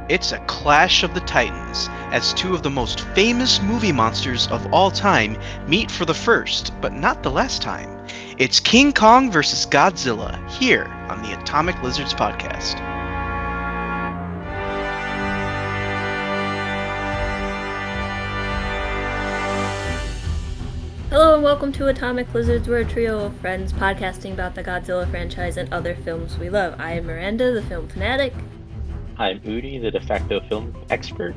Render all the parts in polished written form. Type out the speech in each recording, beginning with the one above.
It's a clash of the titans as two of the most famous movie monsters of all time meet for the first, but not the last time. It's King Kong versus Godzilla here on the Atomic Lizards podcast. Hello and welcome to Atomic Lizards. We're a trio of friends podcasting about the Godzilla franchise and other films we love. I am Miranda, the film fanatic. I'm Udi, the de facto film expert.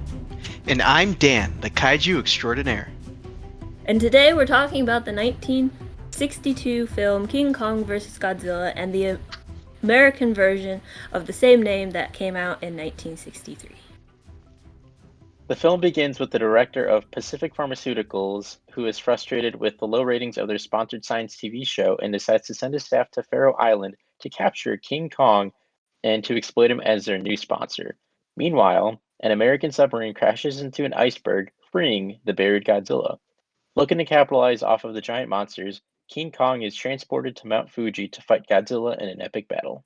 And I'm Dan, the kaiju extraordinaire. And today we're talking about the 1962 film King Kong vs. Godzilla and the American version of the same name that came out in 1963. The film begins with the director of Pacific Pharmaceuticals, who is frustrated with the low ratings of their sponsored science TV show and decides to send his staff to Faroe Island to capture King Kong and to exploit him as their new sponsor. Meanwhile, an American submarine crashes into an iceberg, freeing the buried Godzilla. Looking to capitalize off of the giant monsters, King Kong is transported to Mount Fuji to fight Godzilla in an epic battle.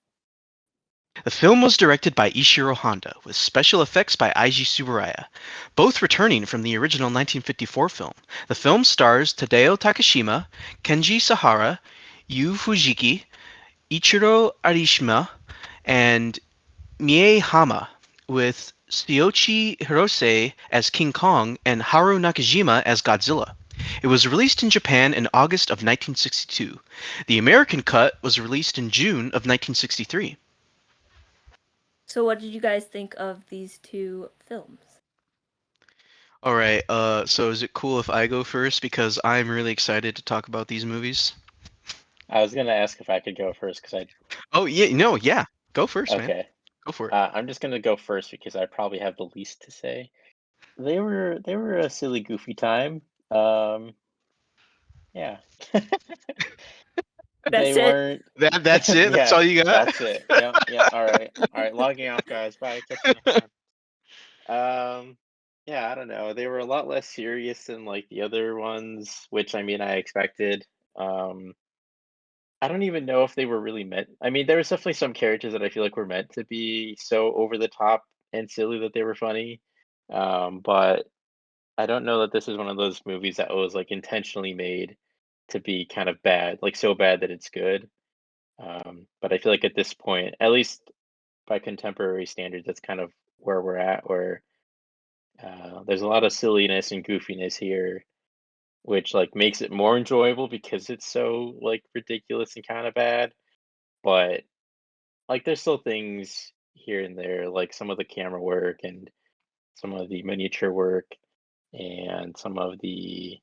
The film was directed by Ishiro Honda, with special effects by Eiji Tsuburaya, both returning from the original 1954 film. The film stars Tadao Takashima, Kenji Sahara, Yu Fujiki, Ichiro Arishima, and Mie Hama, with Tsuyoshi Hirose as King Kong and Haru Nakajima as Godzilla. It was released in Japan in August of 1962. The American cut was released in June of 1963. So, what did you guys think of these two films? All right, so is it cool if I go first because I'm really excited to talk about these movies? I was gonna ask if I could go first because Oh, yeah, no, yeah. Go first, man. okay. Go for it. I'm just gonna go first because I probably have the least to say. They were a silly, goofy time. Um, yeah. They That's it. weren't. That's it. That's Yeah, all you got. that's it. Yep, yep. All right. Logging off, guys. Bye. Catch you next time. Yeah, I don't know. They were a lot less serious than like the other ones, which I mean I expected. Um, I don't even know if they were really meant. I mean, there was definitely some characters that I feel like were meant to be so over the top and silly that they were funny. But I don't know that this is one of those movies that was like intentionally made to be kind of bad, like so bad that it's good. But I feel like at this point, at least by contemporary standards, that's kind of where we're at, where there's a lot of silliness and goofiness here, which like makes it more enjoyable because it's so like ridiculous and kind of bad. But like, there's still things here and there, like some of the camera work and some of the miniature work and some of the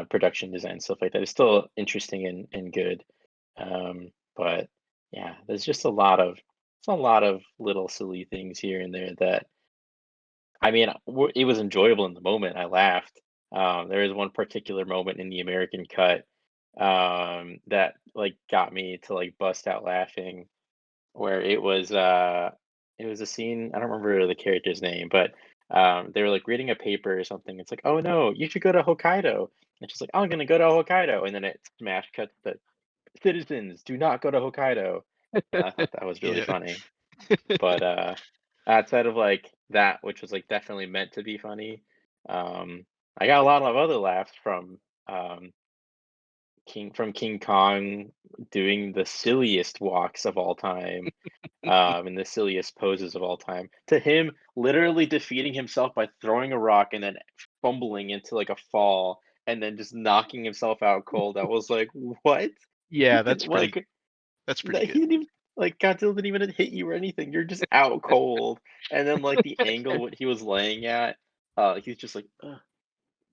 production design stuff like that is still interesting and good. But yeah, there's just it's a lot of little silly things here and there that I mean, it was enjoyable in the moment. I laughed. There is one particular moment in the American cut that like got me to like bust out laughing where it was a scene, I don't remember the character's name, but they were like reading a paper or something. It's like, "Oh no, you should go to Hokkaido." And she's like, "I'm gonna go to Hokkaido." And then it smash cut the citizens do not go to Hokkaido. And I thought that was really Yeah. funny. But outside of like that, which was like definitely meant to be funny, I got a lot of other laughs um King Kong doing the silliest walks of all time, and the silliest poses of all time, to him literally defeating himself by throwing a rock and then fumbling into like a fall and then just knocking himself out cold. I was like, "What? You Yeah, did that's pretty like that's pretty that? good. He didn't even like Godzilla didn't even hit you or anything. You're just out cold." And then like the angle what he was laying at, he's just like, "Ugh."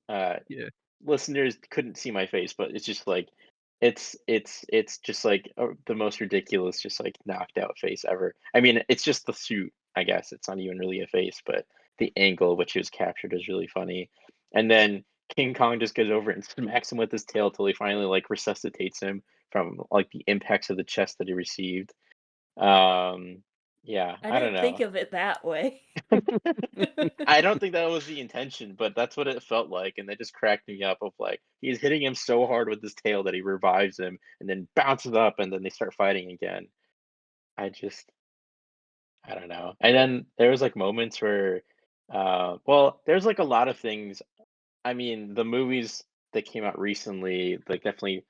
Uh, Yeah. Listeners couldn't see my face, but it's just like it's just like the most ridiculous, just like knocked out face ever. I mean, it's just the suit, I guess. It's not even really a face, but the angle which he was captured is really funny. And then King Kong just goes over and smacks him with his tail till he finally like resuscitates him from like the impacts of the chest that he received. Um, yeah, I I don't didn't think know. of it that way. I don't think that was the intention, but that's what it felt like, and that just cracked me up of like he's hitting him so hard with his tail that he revives him and then bounces up and then they start fighting again. I just I don't know. And then there was like moments where, well, there's like a lot of things. I mean, the movies that came out recently, like definitely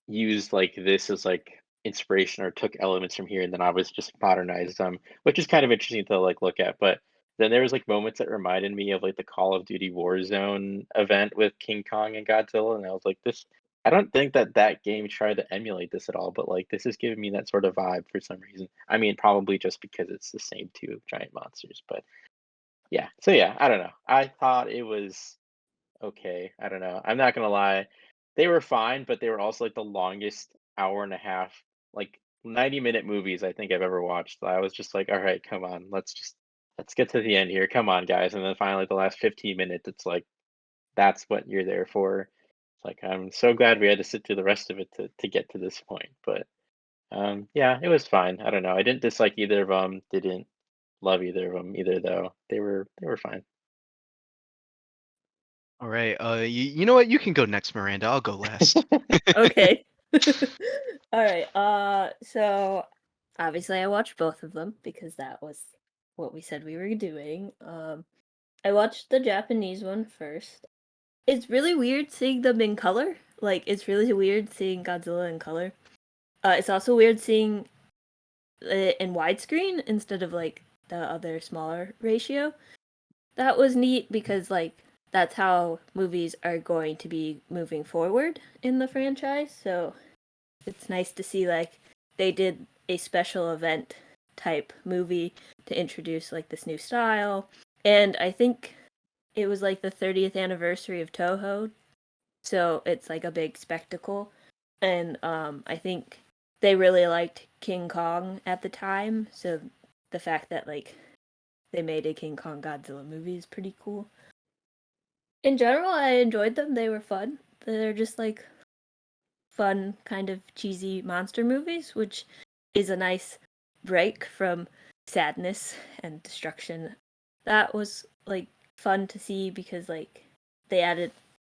used like this as like inspiration or took elements from here and then I was just modernized them, which is kind of interesting to like look at. But then there was like moments that reminded me of like the Call of Duty Warzone event with King Kong and Godzilla, and I was like, this. I don't think that that game tried to emulate this at all, but like this is giving me that sort of vibe for some reason. I mean, probably just because it's the same two giant monsters, but yeah. So yeah, I don't know. I thought it was okay, I don't know. I'm not gonna lie. They were fine, but they were also like the longest hour and a half, like 90-minute movies I think I've ever watched. I was just like, all right, come on, let's get to the end here. Come on, guys. And then finally the last 15 minutes, it's like that's what you're there for. It's like I'm so glad we had to sit through the rest of it to get to this point. But yeah, it was fine. I don't know. I didn't dislike either of them. Didn't love either of them either though. They were fine. All right. You know what? You can go next, Miranda. I'll go last. Okay. All right. So obviously I watched both of them because that was what we said we were doing. I watched the Japanese one first. It's really weird seeing them in color. Like, it's really weird seeing Godzilla in color. It's also weird seeing it in widescreen instead of like the other smaller ratio. That was neat because like that's how movies are going to be moving forward in the franchise. So it's nice to see like they did a special event type movie to introduce like this new style. And I think it was like the 30th anniversary of Toho, so it's like a big spectacle. And I think they really liked King Kong at the time, so the fact that like they made a King Kong Godzilla movie is pretty cool. In general, I enjoyed them. They were fun. They're just like fun, kind of cheesy monster movies, which is a nice break from sadness and destruction. That was like fun to see because like they added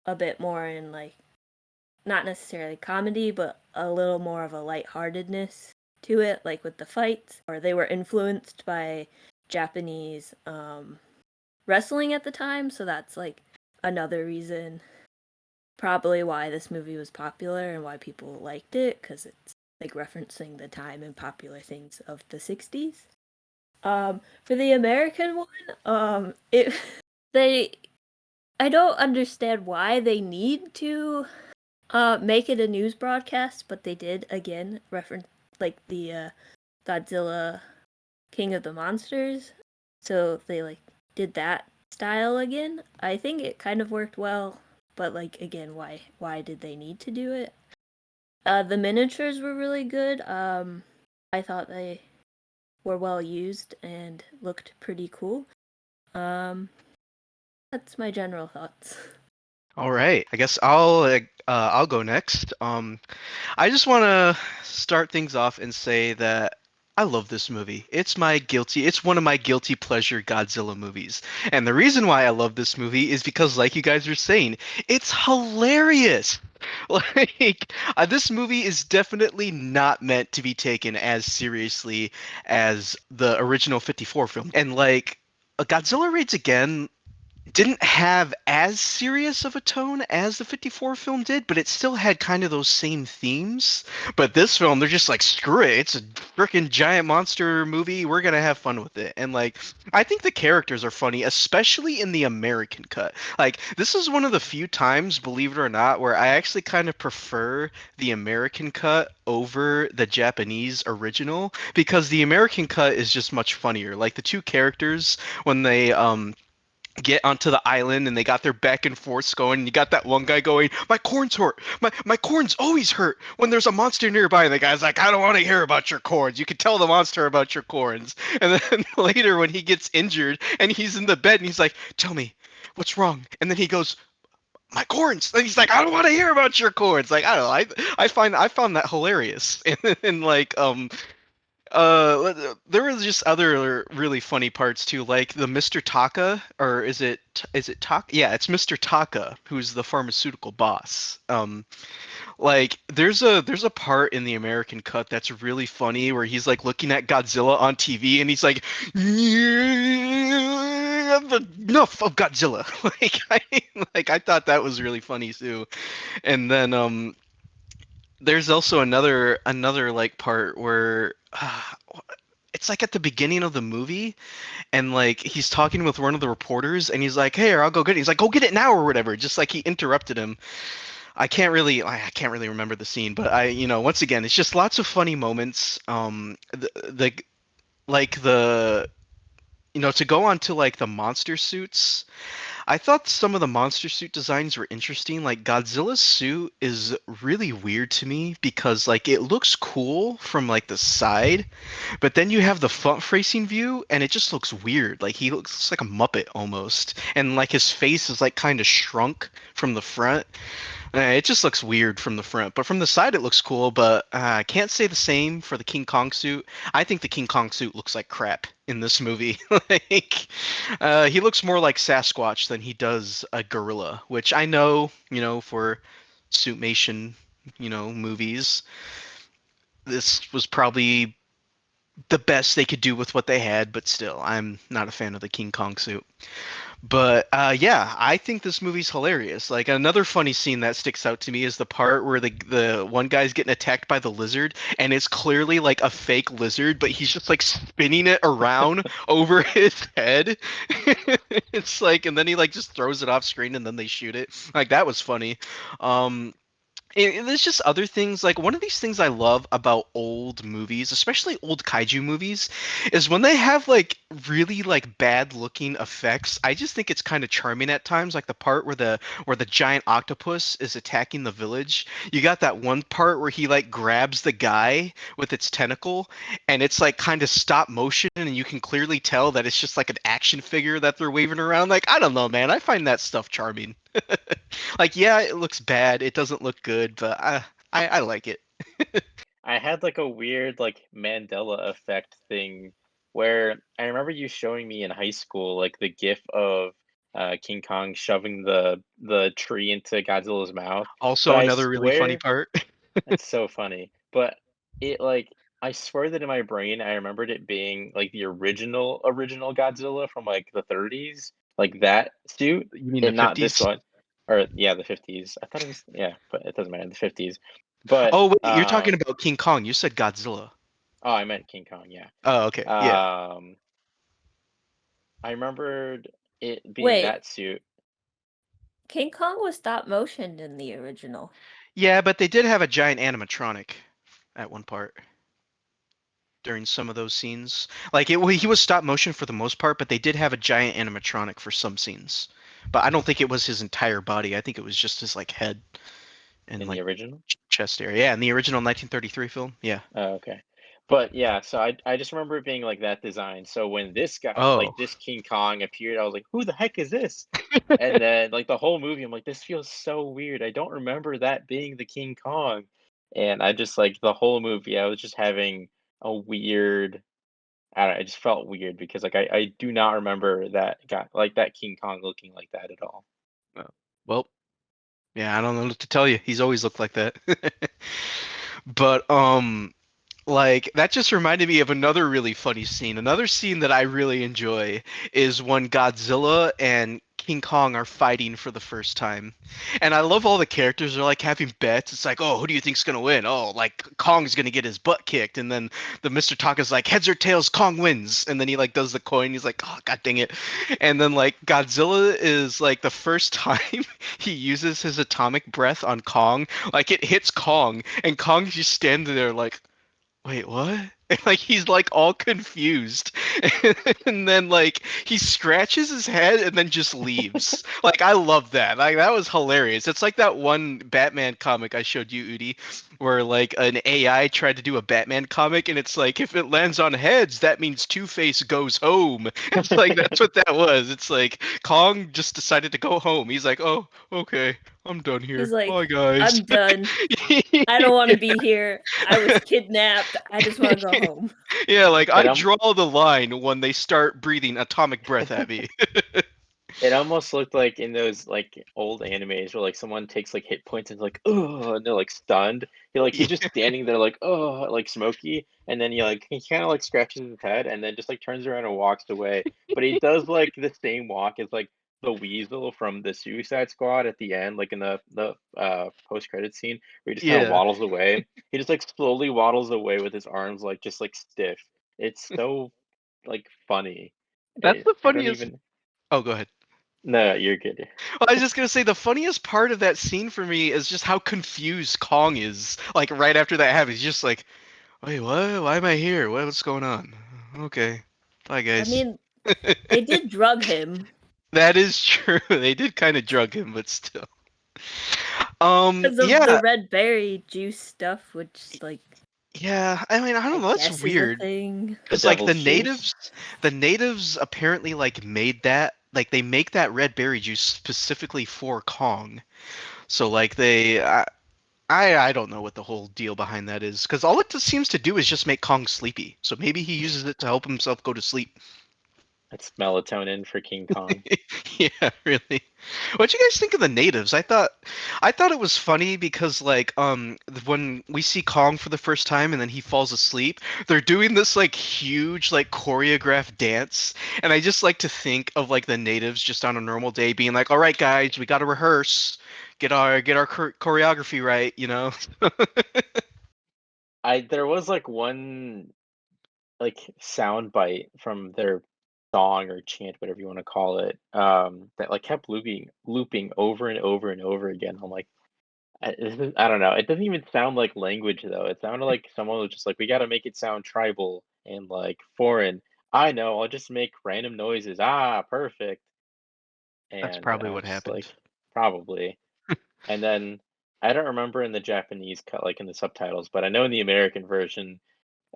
a bit more in like not necessarily comedy, but a little more of a lightheartedness to it, like with the fights, or they were influenced by Japanese wrestling at the time, so that's like another reason probably why this movie was popular and why people liked it, because it's like referencing the time and popular things of the 60s. For the American one, it they I don't understand why they need to make it a news broadcast, but they did again reference like the Godzilla King of the Monsters. So they like did that style again. I think it kind of worked well, but like again, why did they need to do it? The miniatures were really good. I thought they were well used and looked pretty cool. Um, that's my general thoughts. All right. I guess I'll go next. I just want to start things off and say that I love this movie. It's one of my guilty pleasure Godzilla movies. And the reason why I love this movie is because, like you guys are saying, it's hilarious. Like, this movie is definitely not meant to be taken as seriously as the original 54 film. And like, Godzilla Raids Again didn't have as serious of a tone as the 54 film did, but it still had kind of those same themes. But this film, they're just like, screw it. It's a freaking giant monster movie. We're going to have fun with it. And like, I think the characters are funny, especially in the American cut. Like, this is one of the few times, believe it or not, where I actually kind of prefer the American cut over the Japanese original because the American cut is just much funnier. Like, the two characters, when they, get onto the island and they got their back and forths going and you got that one guy going, my corns hurt, my corns always hurt when there's a monster nearby, and the guy's like, I don't want to hear about your corns, you can tell the monster about your corns. And then later when he gets injured and he's in the bed and he's like, tell me what's wrong, and then he goes, my corns, and he's like, I don't want to hear about your corns. Like, I don't know, I found that hilarious. And like There was just other really funny parts too, like the Mr. Taka, or is it Taka? Yeah, it's Mr. Taka, who's the pharmaceutical boss. Like there's a part in the American cut that's really funny where he's like looking at Godzilla on TV and he's like, enough of Godzilla. I thought that was really funny too. And then there's also another like part where it's like at the beginning of the movie and like he's talking with one of the reporters and he's like, "Hey, I'll go get it." He's like, "Go get it now," or whatever. Just like he interrupted him. I can't really remember the scene, but once again, it's just lots of funny moments. The like the to go on to like the monster suits. I thought some of the monster suit designs were interesting. Like Godzilla's suit is really weird to me because like it looks cool from like the side, but then you have the front facing view and it just looks weird. Like he looks like a Muppet almost. And like his face is like kind of shrunk from the front. It just looks weird from the front, but from the side it looks cool. But I can't say the same for the King Kong suit. I think the King Kong suit looks like crap in this movie. Like, he looks more like Sasquatch than he does a gorilla, which I know, for suitmation, movies, this was probably the best they could do with what they had. But still, I'm not a fan of the King Kong suit. But yeah, I think this movie's hilarious. Like another funny scene that sticks out to me is the part where the one guy's getting attacked by the lizard, and it's clearly like a fake lizard, but he's just like spinning it around over his head. It's like, and then he like just throws it off screen, and then they shoot it. Like that was funny. Um, and there's just other things like one of these things I love about old movies, especially old kaiju movies, is when they have like really like bad looking effects. I just think it's kind of charming at times, like the part where the giant octopus is attacking the village. You got that one part where he like grabs the guy with its tentacle and it's like kind of stop motion and you can clearly tell that it's just like an action figure that they're waving around. Like I don't know, man. I find that stuff charming. Like, yeah, it looks bad. It doesn't look good, but I like it. I had like a weird like Mandela effect thing where I remember you showing me in high school like the gif of King Kong shoving the tree into Godzilla's mouth. But Also, I another really funny swear part. that's so funny. But it like I swear that in my brain I remembered it being like the original Godzilla from like the 30s, like that suit, You mean the and not this 50s? one. Or yeah, the 50s. I thought it was yeah, but it doesn't matter, the 50s. But Oh, wait, you're talking about King Kong. You said Godzilla. oh, I meant King Kong, yeah. Oh, okay. Yeah. Um, I remembered it being Wait, that suit. King Kong was stop motioned in the original. Yeah, but they did have a giant animatronic at one part during some of those scenes. Like he was stop motion for the most part, but they did have a giant animatronic for some scenes. But I don't think it was his entire body. I think it was just his like head and In the like original? chest area. Yeah, in the original 1933 film. Yeah. Oh, okay. But yeah, so I just remember it being like that design. So when this guy, like Oh. this King Kong appeared, I was like, "Who the heck is this?" And then like the whole movie, I'm like, "This feels so weird. I don't remember that being the King Kong." And I just like the whole movie, I was just having a weird. I don't know, it just felt weird because like I do not remember that guy like that King Kong looking like that at all. Well, yeah, I don't know what to tell you. He's always looked like that. But like that just reminded me of another really funny scene. Another scene that I really enjoy is when Godzilla and King Kong are fighting for the first time. And I love all the characters are like having bets. It's like, "Oh, who do you think's going to win?" "Oh, like Kong's going to get his butt kicked." And then the Mr. Taka's like, "Heads or tails, Kong wins." And then he like does the coin. He's like, "Oh, god dang it." And then like Godzilla is like the first time he uses his atomic breath on Kong, like it hits Kong and Kong's just standing there like, "Wait, what?" And, like he's like all confused. And then like he scratches his head and then just leaves. Like I love that. Like that was hilarious. It's like that one Batman comic I showed you, Udi, where like an AI tried to do a Batman comic and it's like if it lands on heads, that means Two-Face goes home. It's like that's what that was. It's like Kong just decided to go home. He's like, "Oh, okay. I'm done here. He's like, Bye, guys. I'm done. I don't want to be here. I was kidnapped. I just want to go home. Yeah, like I It draw the line when they start breathing atomic breath at me. it almost looked like in those like old animes where like someone takes like hit points and like oh and they're like stunned. He's just Yeah. standing there like oh like smoky, and then he kind of like scratches his head and then just like turns around and walks away. But he does like the same walk as like the Weasel from the Suicide Squad at the end, like in the post credit scene where he just kind of Yeah. waddles away. He just like slowly waddles away with his arms like just like stiff. It's so like funny. That's the I don't funniest. even. Oh, go ahead. No, you're good. Well, I was just gonna say the funniest part of that scene for me is just how confused Kong is. Like right after that happens, he's just like, "Wait, what? Why am I here? What's going on?" Okay, bye, I guys. mean, they did drug him. That is true. They did kind of drug him, but still. Because of the Yeah, red berry juice stuff, which, like, yeah. I mean, I don't I know. That's guess is a weird. thing. The Because like devil's juice. the natives apparently like made that like they make that red berry juice specifically for Kong. So like I don't know what the whole deal behind that is. Because all it just seems to do is just make Kong sleepy. So maybe he uses it to help himself go to sleep. That's melatonin for King Kong. Yeah, really. What'd you guys think of the natives? I thought it was funny because like when we see Kong for the first time and then he falls asleep, they're doing this like huge like choreographed dance, and I just like to think of like the natives just on a normal day being like, "All right, guys, we got to rehearse, get our choreography right," you know? I There was like one like sound bite from their song or chant, whatever you want to call it, that like kept looping over and over and over again. I'm like, I don't know. It doesn't even sound like language though. It sounded like someone was just like, we got to make it sound tribal and like foreign. I know. I'll just make random noises. Ah, perfect. That's And probably I'm what just happened. like, probably. And then I don't remember in the Japanese cut, like in the subtitles, but I know in the American version,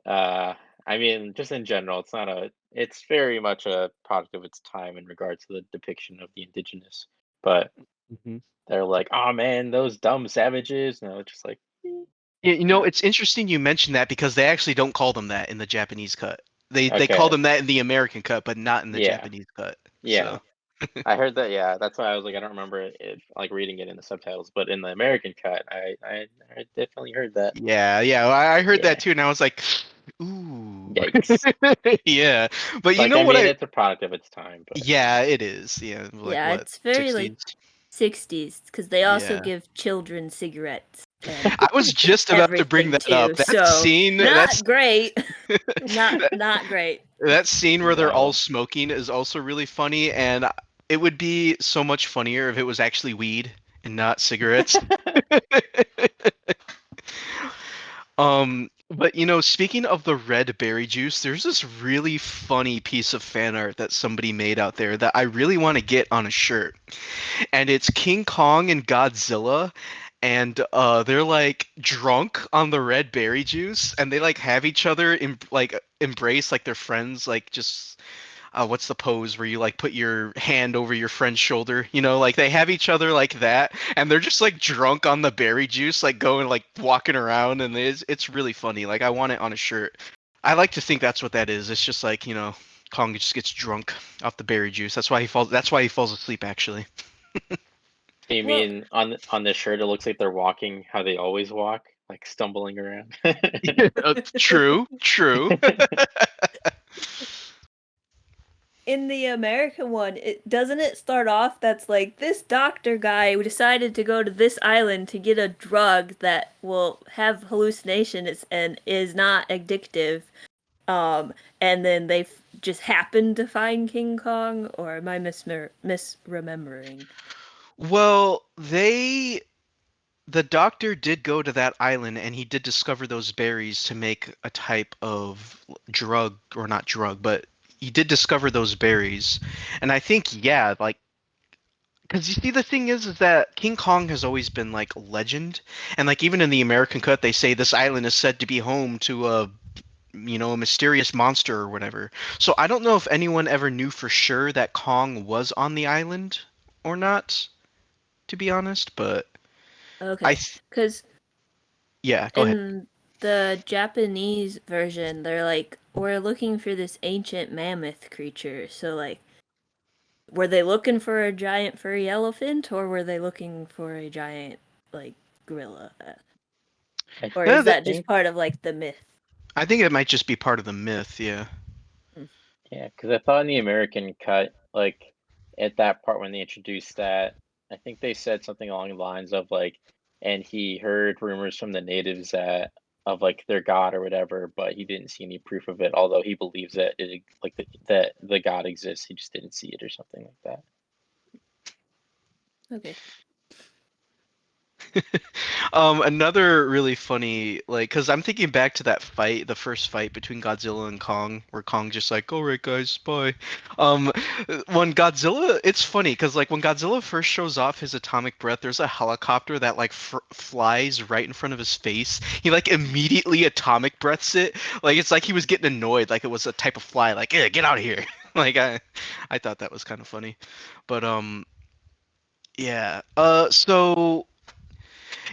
uh, I mean, just in general, it's very much a product of its time in regards to the depiction of the indigenous. But Mhm. they're like, oh man, those dumb savages. No, it's just like, Yeah, you know, yeah, it's interesting you mentioned that because they actually don't call them that in the Japanese cut. They call okay, them that in the American cut, but not in the yeah, Japanese cut. yeah. So I heard that. Yeah, that's why I was like, I don't remember like reading it in the subtitles, but in the American cut, I definitely heard that. yeah, yeah, I heard that Yeah, too, and I was like, ooh, yikes. yeah. But you Like, know I what? mean, it's a product of its time, but Yeah, it is. Yeah, like Yeah, what, it's very, like, 60s? 60s, because they also Yeah. give children cigarettes and I was just about to bring everything that up. too. So That's not great. Not great. that scene where they're all no. smoking is also really funny, and it would be so much funnier if it was actually weed and not cigarettes. But you know, speaking of the red berry juice, there's this really funny piece of fan art that somebody made out there that I really want to get on a shirt. And it's King Kong and Godzilla, and they're like drunk on the red berry juice, and they like have each other in like embrace like they're friends, like just what's the pose where you like put your hand over your friend's shoulder, you know, like they have each other like that, and they're just like drunk on the berry juice, like going like walking around, and it's really funny. Like I want it on a shirt. I like to think that's what that is. It's just like, you know, Kong just gets drunk off the berry juice. That's why he falls asleep actually. You Well, mean on the shirt, it looks like they're walking how they always walk, like stumbling around. True, true. in the American one, it doesn't it start off that's like this doctor guy decided to go to this island to get a drug that will have hallucinations and is not addictive. And then they just happened to find King Kong, or am I misremembering? Well, the doctor did go to that island and he did discover those berries to make a type of drug, or not drug, but he did discover those berries. And I think, yeah, like, because you see, the thing is that King Kong has always been like legend, and like even in the American cut, they say this island is said to be home to a mysterious monster or whatever. So I don't know if anyone ever knew for sure that Kong was on the island or not. to be honest. But I, Okay, th- because yeah, go ahead. in the Japanese version, they're like, we're looking for this ancient mammoth creature. So, like, were they looking for a giant furry elephant, or were they looking for a giant, like, gorilla? I Or Yeah, is that just think, part of, like, the myth? I think it might just be part of the myth. Yeah. Mm. yeah, because I thought in the American cut, like at that part when they introduced that, I think they said something along the lines of like, and he heard rumors from the natives that of like their god or whatever, but he didn't see any proof of it. Although he believes that that the god exists, he just didn't see it or something like that. Okay. Another really funny, like, because I'm thinking back to that fight, the first fight between Godzilla and Kong, where Kong just like, "All right, guys, bye." Um, when Godzilla, it's funny because like when Godzilla first shows off his atomic breath, there's a helicopter that like flies right in front of his face. He like immediately atomic breaths it, like it's like he was getting annoyed, like it was a type of fly, like, "Yeah, get out of here." Like I thought that was kind of funny, but yeah. So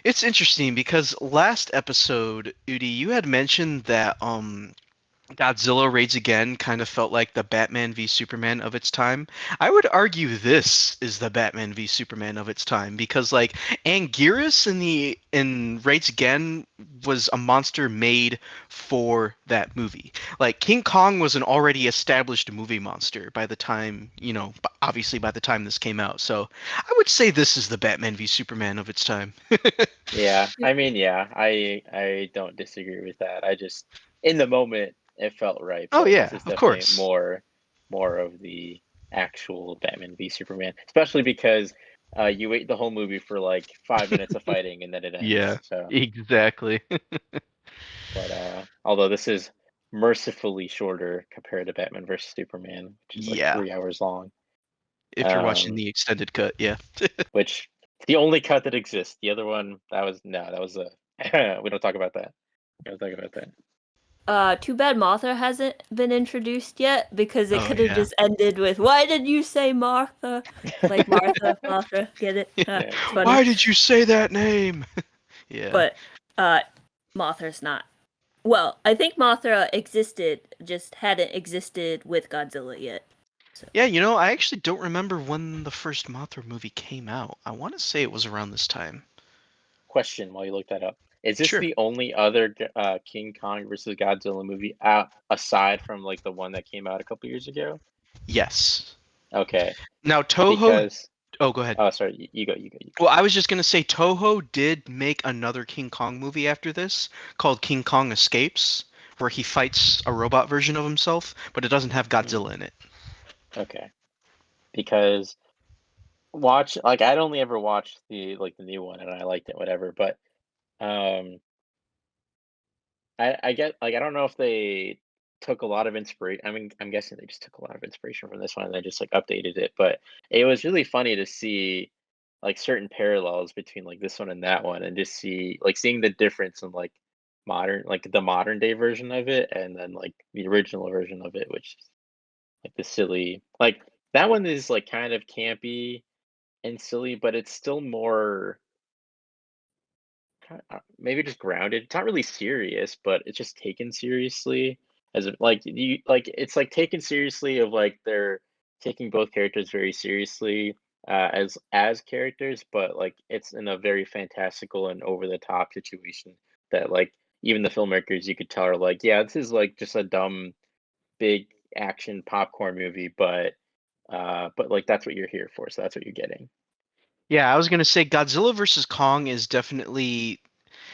it's interesting because last episode, Udi, you had mentioned that Godzilla Raids Again kind of felt like the Batman v Superman of its time. I would argue this is the Batman v Superman of its time because like Anguirus in Raids Again was a monster made for that movie. Like King Kong was an already established movie monster by the time, obviously by the time this came out. So I would say this is the Batman v Superman of its time. Yeah, Yep. I mean, yeah, I don't disagree with that. I just in the moment it felt right, Oh but this yeah, is of definitely course. more of the actual Batman v Superman, especially because you wait the whole movie for like 5 minutes of fighting and then it ends. Yeah, So, exactly. but although this is mercifully shorter compared to Batman versus Superman, which is like Yeah, 3 hours long. if you're watching Um, the extended cut, yeah. which the only cut that exists. The other one that was no, that was a we don't talk about that. We don't talk about that. Too bad Martha hasn't been introduced yet because it Oh could have yeah. just ended with "Why did you say Martha?" Like Martha, Martha, get it? Yeah. It's funny, Why did you say that name? Yeah. but uh, Mothra's not. Well, I think Mothra existed, just hadn't existed with Godzilla yet. So, Yeah, I actually don't remember when the first Mothra movie came out. I want to say it was around this time. Question while you look that up. Is this Sure. the only other King Kong versus Godzilla movie aside from like the one that came out a couple years ago? Yes. Okay, Now Toho. because Oh, go ahead. oh sorry, you go, you go, you go. Well, I was just gonna say Toho did make another King Kong movie after this called King Kong Escapes, where he fights a robot version of himself, but it doesn't have Mhm. Godzilla in it. Okay, because watch like I'd only ever watched the new one and I liked it whatever, but um I get like I don't know if they took a lot of inspiration. I mean, I'm guessing they just took a lot of inspiration from this one and they just like updated it. But it was really funny to see like certain parallels between like this one and that one, and just seeing the difference in like the modern day version of it, and then like the original version of it, which is like the silly like that one is like kind of campy and silly, but it's still more maybe just grounded. It's not really serious, but it's just taken seriously like you like it's like taken seriously of like they're taking both characters very seriously as characters, but like it's in a very fantastical and over the top situation that like even the filmmakers you could tell are like, yeah, this is like just a dumb big action popcorn movie, but like that's what you're here for, so that's what you're getting. Yeah, I was gonna say Godzilla versus Kong is definitely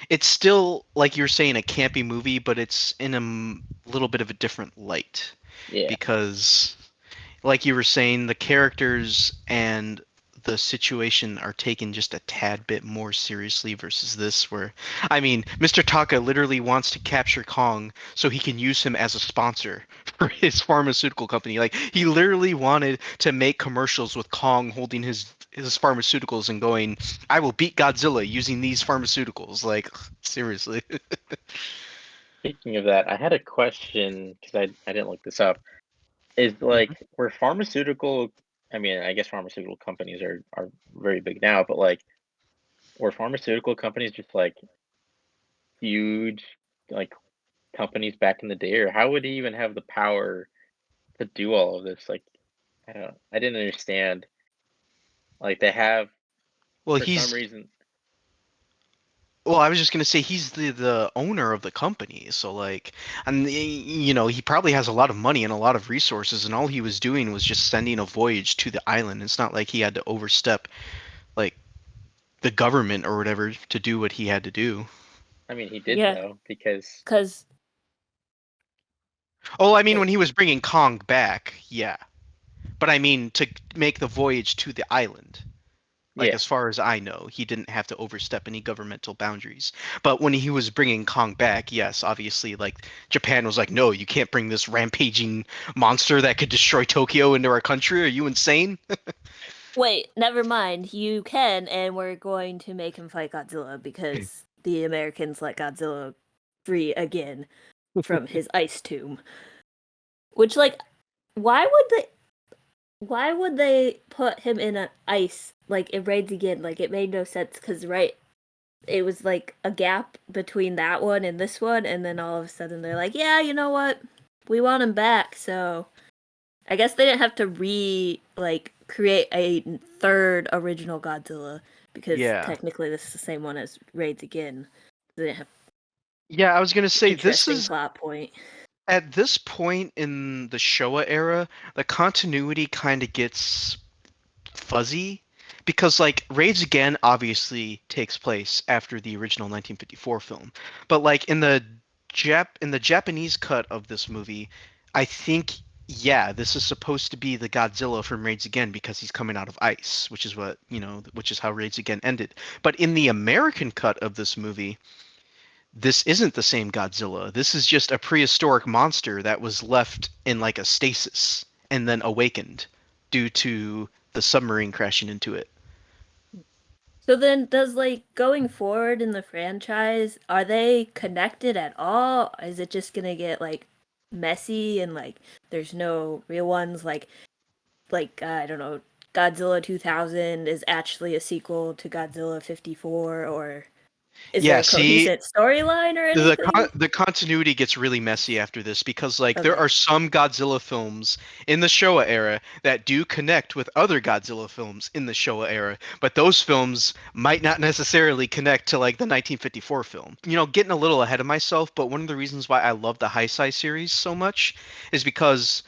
it's still like you're saying a campy movie, but it's in little bit of a different light Yeah. because like you were saying, the characters and the situation are taken just a tad bit more seriously versus this, where, I mean, Mr. Taka literally wants to capture Kong so he can use him as a sponsor for his pharmaceutical company. Like, he literally wanted to make commercials with Kong holding his pharmaceuticals and going, I will beat Godzilla using these pharmaceuticals. Like, seriously. Speaking of that, I had a question because I didn't look this up. Is like were pharmaceutical? I mean, I guess pharmaceutical companies are very big now, but like, were pharmaceutical companies just like huge, like companies back in the day, or how would he even have the power to do all of this? Like, I didn't understand. Like, they have Well, for some he's reason. well, I was just gonna say he's the owner of the company, so like, and you know, he probably has a lot of money and a lot of resources, and all he was doing was just sending a voyage to the island. It's not like he had to overstep like the government or whatever to do what he had to do. I mean, he did Yeah, though, because because Oh, I mean, when he was bringing Kong back, yeah, but I mean to make the voyage to the island. Like, yeah, as far as I know, he didn't have to overstep any governmental boundaries. But when he was bringing Kong back, yes, obviously, like, Japan was like, no, you can't bring this rampaging monster that could destroy Tokyo into our country. Are you insane? wait, never mind. You can, and we're going to make him fight Godzilla because the Americans let Godzilla free again from his ice tomb. Which, like, why would they? Why would they put him in a ice like it raids again? Like it made no sense because right, it was like a gap between that one and this one, and then all of a sudden they're like, yeah, you know what? We want him back. So I guess they didn't have to create a third original Godzilla because Yeah. technically this is the same one as Raids Again. They didn't have Yeah, I was gonna say this interesting is plot point. at this point in the Showa era, the continuity kind of gets fuzzy because like Raids Again obviously takes place after the original 1954 film. But like in the Japanese cut of this movie, I think yeah, this is supposed to be the Godzilla from Raids Again because he's coming out of ice, which is what, you know, which is how Raids Again ended. But in the American cut of this movie, this isn't the same Godzilla. This is just a prehistoric monster that was left in like a stasis and then awakened due to the submarine crashing into it. So then, does like going forward in the franchise, are they connected at all? Is it just gonna get like messy and like there's no real ones? I don't know, Godzilla 2000 is actually a sequel to Godzilla 54, or is there Yeah, a see, cohesive storyline or anything? the continuity gets really messy after this because like there Okay. are some Godzilla films in the Showa era that do connect with other Godzilla films in the Showa era, but those films might not necessarily connect to like the 1954 film. You know, getting a little ahead of myself, but one of the reasons why I love the Heisei series so much is because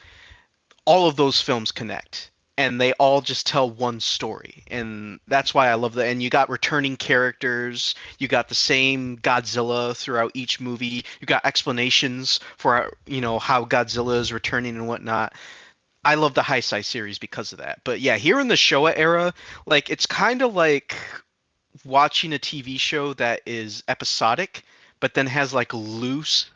all of those films connect and they all just tell one story, and that's why I love that. And you got returning characters, you got the same Godzilla throughout each movie, you got explanations for, you know, how Godzilla is returning and whatnot. I love the Heisei series because of that. But yeah, here in the Showa era, like it's kind of like watching a TV show that is episodic but then has like loose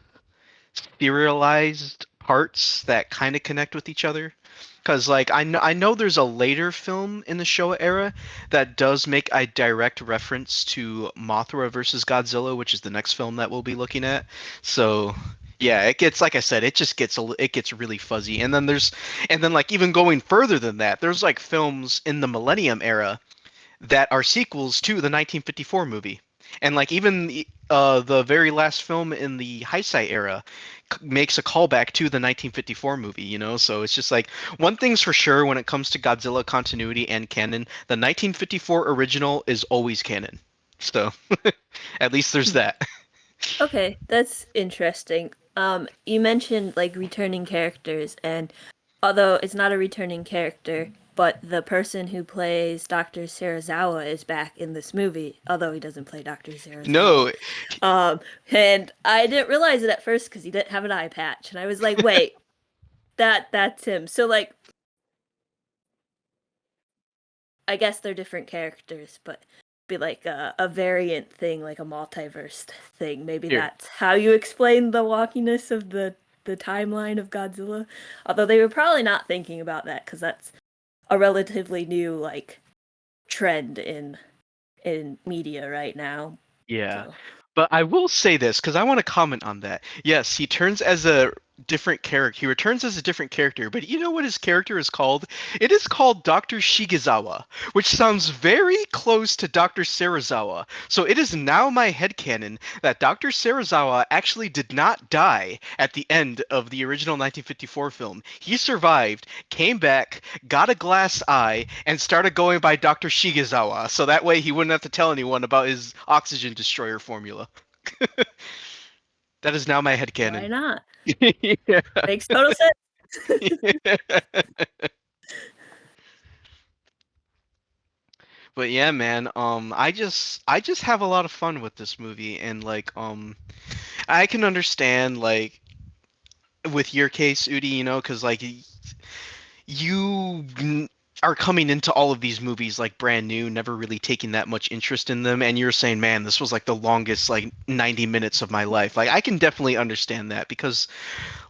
serialized parts that kind of connect with each other. Because like I know there's a later film in the Showa era that does make a direct reference to Mothra versus Godzilla, which is the next film that we'll be looking at. So yeah, it gets, like I said, it just gets it gets really fuzzy. And then like even going further than that, there's like films in the Millennium era that are sequels to the 1954 movie. And like even the very last film in the Heisei era makes a callback to the 1954 movie, you know? So it's just like one thing's for sure when it comes to Godzilla continuity and canon, the 1954 original is always canon. So at least there's that. Okay, that's interesting. You mentioned like returning characters, and although it's not a returning character, but the person who plays Dr. Serizawa is back in this movie, although he doesn't play Dr. Serizawa. No, And I didn't realize it at first because he didn't have an eye patch, and I was like, wait, that's him. So like, I guess they're different characters, but be like a variant thing, like a multiverse thing. Maybe here. that's how you explain the wonkiness of the timeline of Godzilla. Although they were probably not thinking about that because that's a relatively new like trend in media right now. Yeah. So But I will say this because I want to comment on that. Yes, he turns as a different character. He returns as a different character, but you know what his character is called? It is called Dr. Shigezawa, which sounds very close to Dr. Serizawa. So it is now my headcanon that Dr. Serizawa actually did not die at the end of the original 1954 film. He survived, came back, got a glass eye, and started going by Dr. Shigezawa, so that way he wouldn't have to tell anyone about his oxygen destroyer formula. That is now my Why headcanon. not? Yeah. Makes total sense. But yeah, man, I just have a lot of fun with this movie, and like I can understand like with your case, Udi, because like you are coming into all of these movies like brand new, never really taking that much interest in them, and you're saying, man, this was like the longest like 90 minutes of my life. Like I can definitely understand that because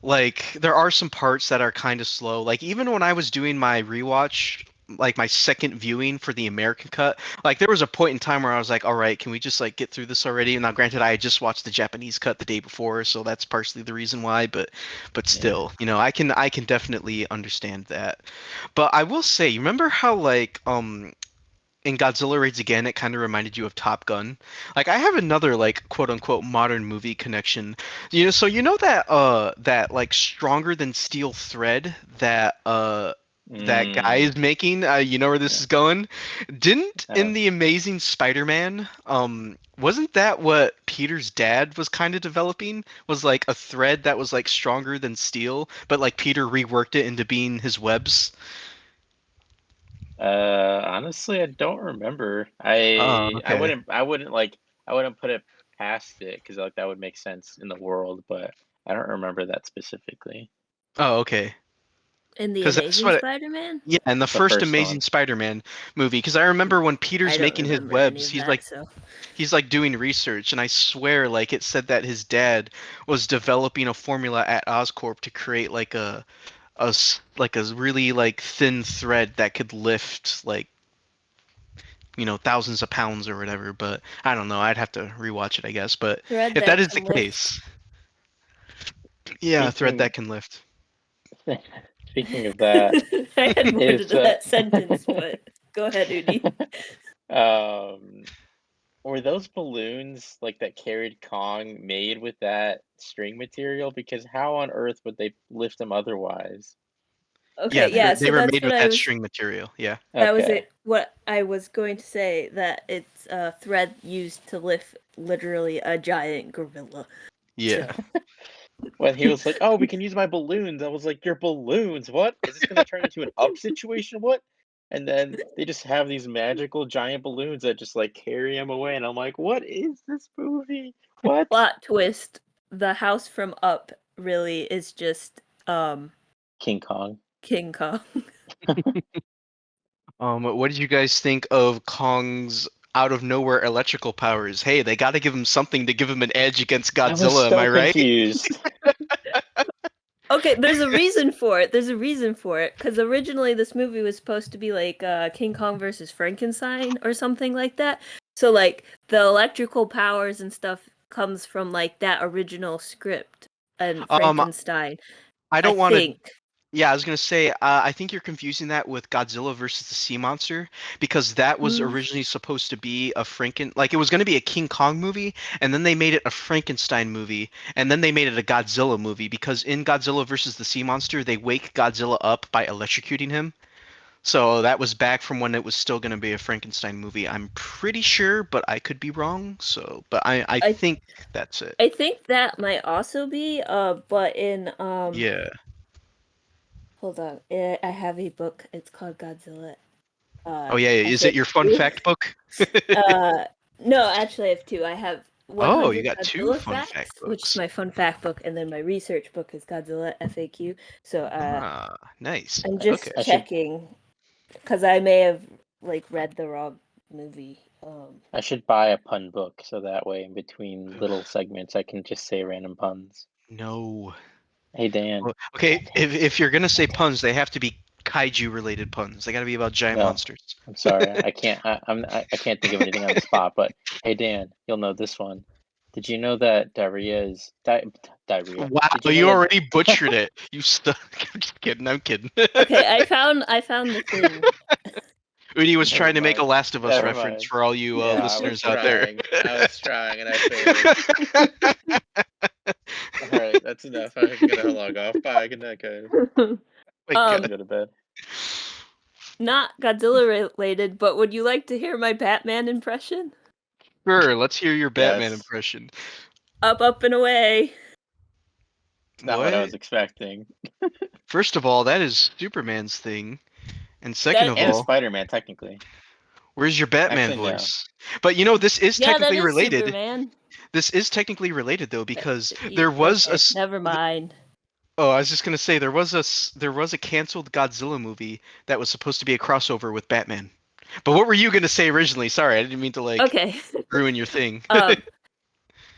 like there are some parts that are kind of slow. Like even when I was doing my rewatch, like my second viewing for the American cut, like there was a point in time where I was like, all right, can we just like get through this already? And now granted I had just watched the Japanese cut the day before, so that's partially the reason why, but Yeah. still, I can definitely understand that. But I will say, you remember how like in Godzilla Raids Again, it kind of reminded you of Top Gun. Like I have another like quote unquote modern movie connection. So you know that like stronger than steel thread that guy Mm, is making. You know where this yeah. is going? Didn't in Uh, the Amazing Spider-Man, wasn't that what Peter's dad was kind of developing? Was like a thread that was like stronger than steel, but like Peter reworked it into being his webs. honestly, I don't remember. Oh, I okay. wouldn't put it past it because like that would make sense in the world, but I don't remember that specifically. Oh, okay. In the Because that's Amazing what Spider-Man? Yeah, in the The first first Amazing one. Spider-Man movie, because I remember when I Peter's don't making his remember any webs, of he's that, like so he's like doing research, and I swear like it said that his dad was developing a formula at Oscorp to create like like a really like thin thread that could lift like thousands of pounds or whatever. But I don't know. I'd have to rewatch it, I guess. But thread if that that is the can lift. case, yeah, a thread Speaking that can lift. speaking of that, I had more to is that sentence, but go ahead, Udi. um were those balloons like that carried Kong made with that string material? Because how on earth would they lift him otherwise? Okay, Yeah, they yeah, were they so were that's made what with I that was string material. Yeah. that was Okay. it what I was going to say, that it's a thread used to lift literally a giant gorilla. Yeah. So When he was like, "Oh, we can use my balloons," I was like, "Your balloons? What? Is this gonna turn into an up situation? What?" And then they just have these magical giant balloons that just like carry him away, and I'm like, "What is this movie? What?" plot twist, the house from Up really is just King Kong. King Kong. What did you guys think of Kong's out of nowhere electrical powers? Hey, they got to give him something to give him an edge against I was Godzilla, am so I right? confused. Okay, there's a reason for it. There's a reason for it, because originally this movie was supposed to be like King Kong versus Frankenstein or something like that. So like the electrical powers and stuff comes from like that original script and Um, Frankenstein, I I don't want to. think. Yeah, I was gonna say. I think you're confusing that with Godzilla versus the Sea Monster because that was Mm. originally supposed to be a like it was gonna be a King Kong movie, and then they made it a Frankenstein movie, and then they made it a Godzilla movie because in Godzilla versus the Sea Monster, they wake Godzilla up by electrocuting him. So that was back from when it was still going to be a Frankenstein movie. I'm pretty sure, but I could be wrong. But I I think that's it. I think that might also be but in Yeah. hold on. I have a book. It's called Godzilla Oh yeah, yeah. Is it your fun FAQ. fact book? Uh, no, actually, I have two. I have Oh, you 100 got two Godzilla fun facts, fact which is books. my fun fact book, and then my research book is Godzilla FAQ. So, Ah, nice. I'm I, Okay. just I should checking because I may have like read the wrong movie. I should buy a pun book so that way in between little segments I can just say random puns. No. Hey Dan. Okay, Dan. if you're gonna say Dan. puns, they have to be kaiju related puns. They got to be about giant No, monsters. I'm sorry. I can't. I can't think of anything on the spot. But hey, Dan, you'll know this one. Did you know that diarrhea is diarrhea? Wow, Did you know you that already butchered it. You stuck. I'm just kidding. I'm kidding. Okay, I found the thing. Udi was Never trying to make a mind. Last of Us Never reference mind. for all you Yeah, I was listeners out there. trying. I was trying and I failed. All right, that's enough. I'm gonna log off. Bye. Good night, guys. My I'm God. gonna go to bed. Not Godzilla related, but would you like to hear my Batman impression? Sure, let's hear your Batman Yes. impression. Up and away. It's not what I What? was expecting. First of all, that is Superman's thing. And second That of And all, Spider-Man, technically. where's your Batman Actually, no. voice? But this is yeah, that technically is related. Superman. This is technically related though because You- there was okay, never mind. oh, I was just gonna say there was a canceled Godzilla movie that was supposed to be a crossover with Batman. But what were you gonna say originally? Sorry, I didn't mean to Okay. ruin your thing. um.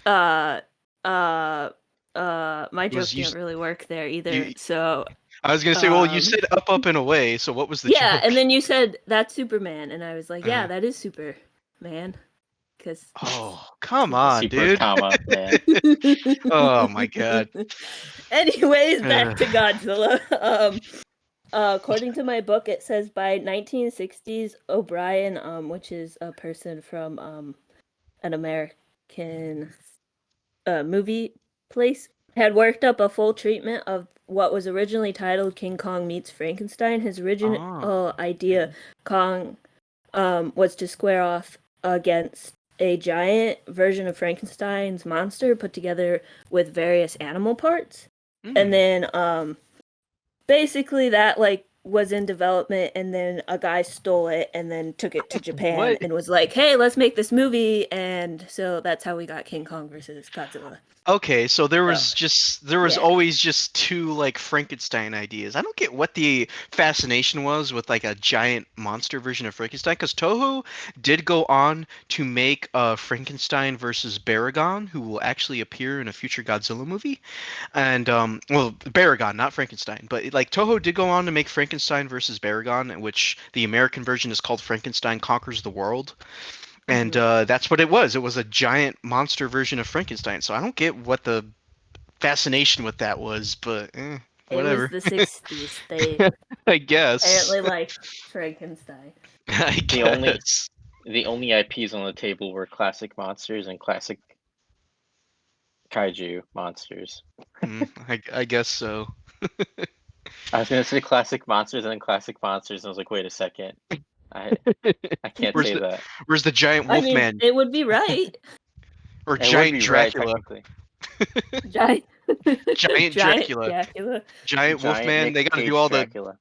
Uh. Uh. My joke Was you didn't really work there either. you? So. I was gonna say, well, you said up and away. So what was the Yeah, joke? and then you said that's Superman, and I was like, yeah, Uh, that is Superman, because. oh, come on, Super dude. comma, man. Oh my God. Anyways, back to Uh, Godzilla. According to my book, it says by 1960s, O'Brien, which is a person from an American movie place, had worked up a full treatment of what was originally titled King Kong Meets Frankenstein. His original oh. idea, Kong, was to square off against a giant version of Frankenstein's monster put together with various animal parts. And Hmm. then basically that was in development, and then a guy stole it and then took it to Japan What? and was like, "Hey, let's make this movie." And so that's how we got King Kong versus Godzilla. Okay, so there So, was yeah. always just two Frankenstein ideas. I don't get what the fascination was with a giant monster version of Frankenstein, because Toho did go on to make Frankenstein versus Baragon, who will actually appear in a future Godzilla movie. And well, Baragon, not Frankenstein, but Toho did go on to make Frankenstein versus Baragon, in which the American version is called Frankenstein Conquers the World. And that's what it was. It was a giant monster version of Frankenstein. So I don't get what the fascination with that was, but It was whatever. the 60s. They I guess. apparently liked Frankenstein. I The only guess. the only IPs on the table were classic monsters and classic kaiju monsters. I guess so. I was gonna say classic monsters and then classic monsters, and I was like, wait a second. I I can't Where's say the that. Where's the giant I mean, Wolfman it would be right. or It would giant be right, Dracula? technically. Giant, Giant giant Dracula. Dracula. Giant Giant Wolfman. They Nick got to do Cage all the. Dracula.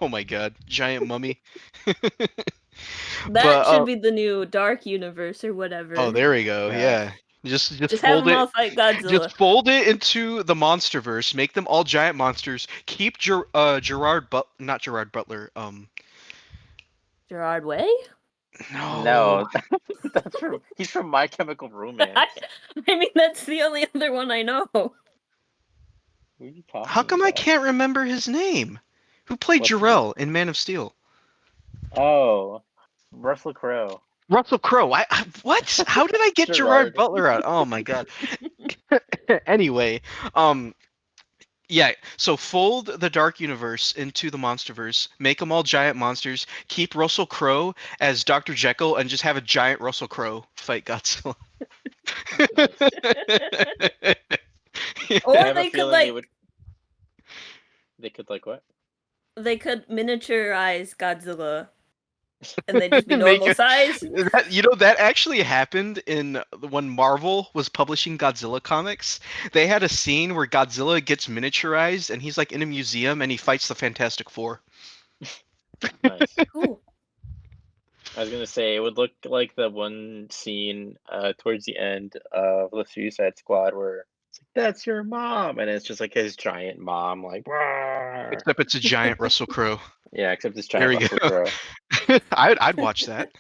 Oh my God, giant mummy. That But should be the new Dark Universe or oh, whatever. there we go. Yeah. Yeah. Just Just have fold them all it. fight Godzilla. Just fold it into the MonsterVerse. Make them all giant monsters. Keep not Gerard Butler. Gerard Way? No. No, he's from My Chemical I Romance. mean, that's the only other one I know. What are you How talking come I about? can't remember his name? Who played What's his name? Jor-El in Man of Steel? Oh, Russell Crowe. Russell Crowe. What? How did I get Gerard Gerard. Butler out? Oh my God. Anyway, yeah, so fold the Dark Universe into the MonsterVerse, make them all giant monsters, keep Russell Crowe as Dr. Jekyll, and just have a giant Russell Crowe fight Godzilla. I Or have a they could feeling they could what? they could miniaturize Godzilla and they'd just be Make normal size. that actually happened in when Marvel was publishing Godzilla comics. They had a scene where Godzilla gets miniaturized and he's in a museum and he fights the Fantastic Four. Nice. Cool. I was gonna say it would look like the one scene towards the end of the Suicide Squad where it's like, "That's your mom," and it's just his giant mom, "Rawr." Except it's a giant Russell Crowe. Yeah, except it's There giant we Russell go. Crowe. I'd watch that.